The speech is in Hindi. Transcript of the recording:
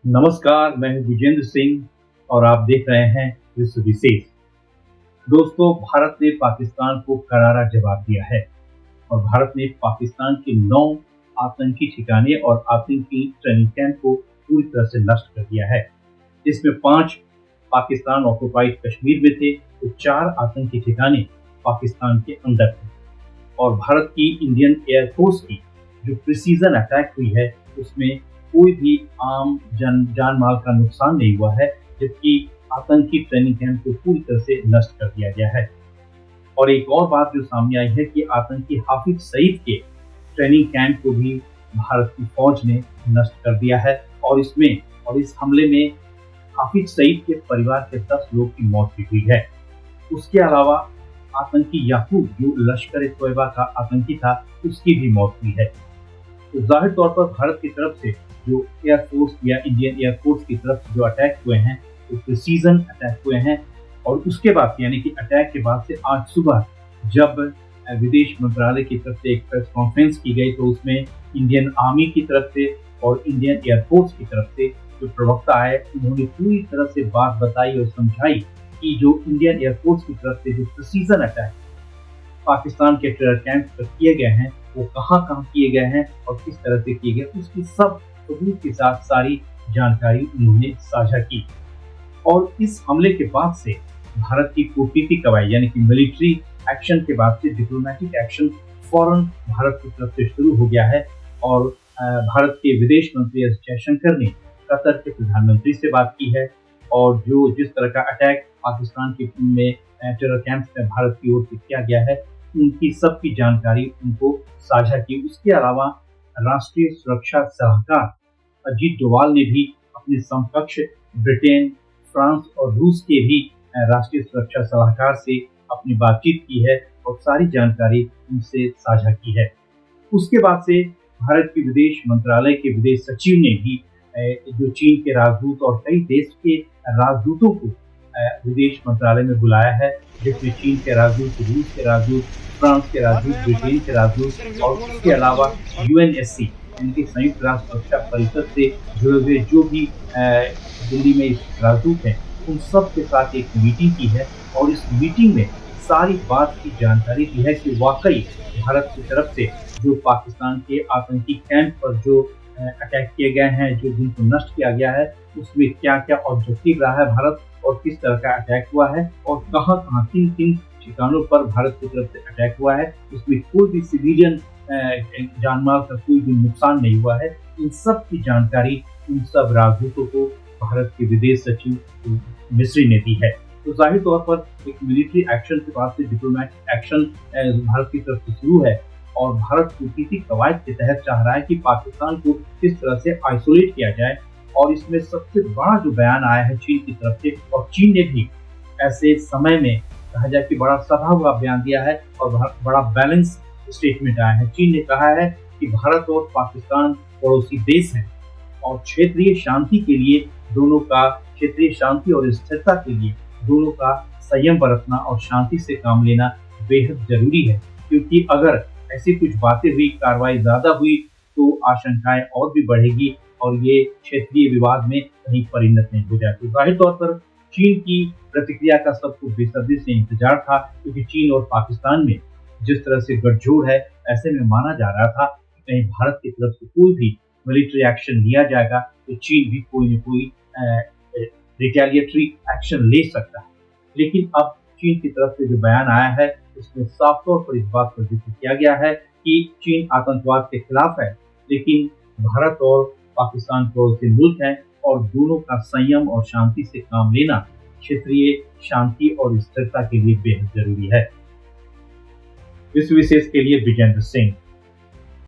नमस्कार, मैं हूं विजेंद्र सिंह और आप देख रहे हैं विश्व विशेष। दोस्तों, भारत ने पाकिस्तान को करारा जवाब दिया है और भारत ने पाकिस्तान के 9 आतंकी ठिकाने और आतंकी ट्रेनिंग कैंप को पूरी तरह से नष्ट कर दिया है। इसमें 5 पाकिस्तान ऑक्युपाइड कश्मीर में थे तो 4 आतंकी ठिकाने पाकिस्तान के अंदर थे। और भारत की इंडियन एयरफोर्स की जो प्रिसीजन अटैक हुई है उसमें कोई भी आम जान माल का नुकसान नहीं हुआ है, जबकि आतंकी ट्रेनिंग कैंप को पूरी तरह से नष्ट कर दिया गया है। और एक और बात जो सामने आई है कि आतंकी हाफिज सईद के ट्रेनिंग कैंप को भी भारत की फौज ने नष्ट कर दिया है और इस हमले में हाफिज सईद के परिवार के 10 लोग की मौत भी हुई है। उसके अलावा आतंकी याकूब जो लश्कर ए तोयबा का आतंकी था उसकी भी मौत हुई है। तो जाहिर तौर पर भारत की तरफ से जो एयरफोर्स या इंडियन एयरफोर्स की तरफ जो अटैक हुए हैं वो प्रिसीजन अटैक हुए हैं। और उसके बाद यानी कि अटैक के बाद से आज सुबह जब विदेश मंत्रालय की तरफ से एक प्रेस कॉन्फ्रेंस की गई तो उसमें इंडियन आर्मी की तरफ से और इंडियन एयरफोर्स की तरफ से जो प्रवक्ता आए उन्होंने पूरी तरह से बात बताई और समझाई कि जो इंडियन एयरफोर्स की तरफ से जो प्रिसीजन अटैक पाकिस्तान के टेरर कैंप पर किए गए हैं वो कहाँ किए गए हैं और किस तरह से किए गए उसकी सब सबूत के साथ सारी जानकारी उन्होंने साझा की। और इस हमले के बाद से भारत की कूटनीतिक कार्रवाई यानी कि मिलिट्री एक्शन के बाद से डिप्लोमेटिक एक्शन फौरन भारत की तरफ से शुरू हो गया है। और भारत के विदेश मंत्री एस जयशंकर ने कतर के प्रधानमंत्री से बात की है और जो जिस तरह का अटैक पाकिस्तान के में टेरर कैंप में भारत की ओर से किया गया है उनकी सबकी जानकारी उनको साझा की। उसके अलावा राष्ट्रीय सुरक्षा सलाहकार अजीत डोवाल ने भी अपने समकक्ष ब्रिटेन, फ्रांस और रूस के भी राष्ट्रीय सुरक्षा सलाहकार से अपनी बातचीत की है और सारी जानकारी उनसे साझा की है। उसके बाद से भारत के विदेश मंत्रालय के विदेश सचिव ने भी जो चीन के राजदूत और कई देश के राजदूतों को विदेश मंत्रालय में बुलाया है, जिसमें चीन के राजदूत, रूस के राजदूत, फ्रांस के राजदूत, ब्रिटेन के राजदूत और उसके अलावा यूएनएससी यानी कि संयुक्त राष्ट्र सुरक्षा परिषद से जुड़े हुए जो भी दिल्ली में राजदूत हैं उन सब के साथ एक मीटिंग की है। और इस मीटिंग में सारी बात की जानकारी दी है कि वाकई भारत की तरफ से जो पाकिस्तान के आतंकी कैंप पर जो अटैक किए गए हैं, जो जिनको नष्ट किया गया है, उसमें क्या क्या ऑब्जेक्टिव रहा है भारत और किस तरह का अटैक हुआ है और कहाँ किन ठिकानों पर भारत की तरफ से अटैक हुआ है, उसमें कोई भी सिविलियन जानमाल का कोई भी नुकसान नहीं हुआ है। इन सब की जानकारी इन सब राजदूतों को भारत के विदेश सचिव मिस्री ने दी है। तो जाहिर तौर पर एक मिलिट्री एक्शन के बाद से डिप्लोमेटिक एक्शन भारत की तरफ से शुरू है और भारत कूटनीतिक कवायद के तहत चाह रहा है कि पाकिस्तान को किस तरह से आइसोलेट किया जाए। और इसमें सबसे बड़ा जो बयान आया है चीन की तरफ से, और चीन ने भी ऐसे समय में कहा जाए कि बड़ा सधा हुआ बयान दिया है और बड़ा बैलेंस स्टेटमेंट आया है। चीन ने कहा है कि भारत और पाकिस्तान पड़ोसी देश हैं और क्षेत्रीय शांति के लिए दोनों का, क्षेत्रीय शांति और स्थिरता के लिए दोनों का संयम बरतना और शांति से काम लेना बेहद जरूरी है, क्योंकि अगर ऐसी कुछ बातें हुई, कार्रवाई ज्यादा हुई तो आशंकाएं और भी बढ़ेगी और ये क्षेत्रीय विवाद में कहीं परिणत नहीं हो जाती। जाहिर तौर पर चीन की प्रतिक्रिया का सबको बेसब्री से इंतजार था, क्योंकि चीन और पाकिस्तान में जिस तरह से गठजोड़ है, ऐसे में माना जा रहा था कि कहीं भारत की तरफ से कोई भी मिलिट्री एक्शन लिया जाएगा तो चीन भी कोई न कोई रिटेलिएटरी एक्शन ले सकता है। लेकिन अब चीन की तरफ से जो बयान आया है उसमें साफ तौर पर इस बात पर जिक्र किया गया है कि चीन आतंकवाद के खिलाफ है, लेकिन भारत और पाकिस्तान पड़ोसी मुल्क हैं और दोनों का संयम और शांति से काम लेना क्षेत्रीय शांति और स्थिरता के लिए बेहद जरूरी है। विश्व विशेष के लिए विजेंद्र सिंह।